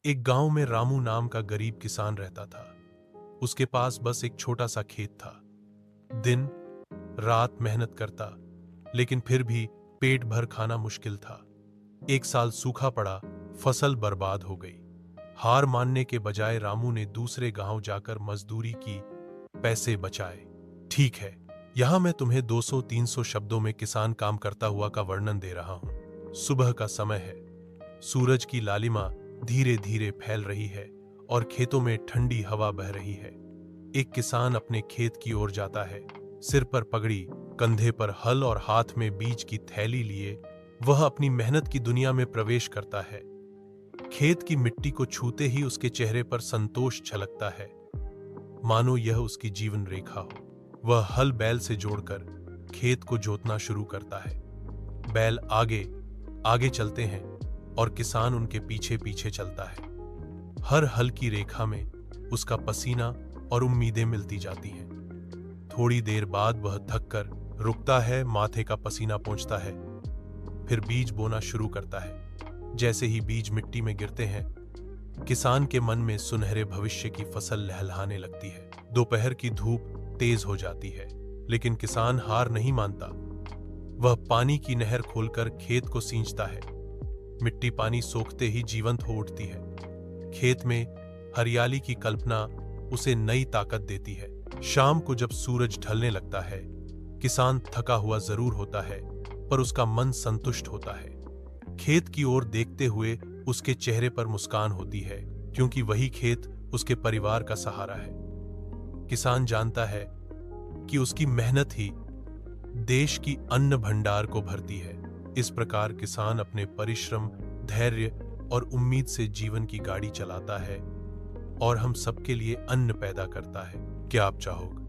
एक गांव में रामू नाम का गरीब किसान रहता था। उसके पास बस एक छोटा सा खेत था। दिन रात मेहनत करता, लेकिन फिर भी पेट भर खाना मुश्किल था। एक साल सूखा पड़ा, फसल बर्बाद हो गई। हार मानने के बजाय रामू ने दूसरे गांव जाकर मजदूरी की, पैसे बचाए। ठीक है, यहां मैं तुम्हें 200-300 शब्दों में किसान काम करता हुआ का वर्णन दे रहा हूं। सुबह का समय है, सूरज की लालिमा धीरे धीरे फैल रही है और खेतों में ठंडी हवा बह रही है। एक किसान अपने खेत की ओर जाता है, सिर पर पगड़ी, कंधे पर हल और हाथ में बीज की थैली लिए वह अपनी मेहनत की दुनिया में प्रवेश करता है। खेत की मिट्टी को छूते ही उसके चेहरे पर संतोष छलकता है, मानो यह उसकी जीवन रेखा हो। वह हल बैल से जोड़कर खेत को जोतना शुरू करता है। बैल आगे आगे चलते हैं और किसान उनके पीछे पीछे चलता है। हर हल की रेखा में उसका पसीना और उम्मीदें मिलती जाती हैं। थोड़ी देर बाद वह थक कर रुकता है, माथे का पसीना पोंछता है, फिर बीज बोना शुरू करता है। जैसे ही बीज मिट्टी में गिरते हैं, किसान के मन में सुनहरे भविष्य की फसल लहलहाने लगती है। दोपहर की धूप तेज हो जाती है, लेकिन किसान हार नहीं मानता। वह पानी की नहर खोलकर खेत को सींचता है। मिट्टी पानी सोखते ही जीवंत हो उठती है। खेत में हरियाली की कल्पना उसे नई ताकत देती है। शाम को जब सूरज ढलने लगता है, किसान थका हुआ जरूर होता है, पर उसका मन संतुष्ट होता है। खेत की ओर देखते हुए उसके चेहरे पर मुस्कान होती है, क्योंकि वही खेत उसके परिवार का सहारा है। किसान जानता है कि उसकी मेहनत ही देश की अन्न भंडार को भरती है। इस प्रकार किसान अपने परिश्रम, धैर्य और उम्मीद से जीवन की गाड़ी चलाता है और हम सबके लिए अन्न पैदा करता है। क्या आप चाहोगे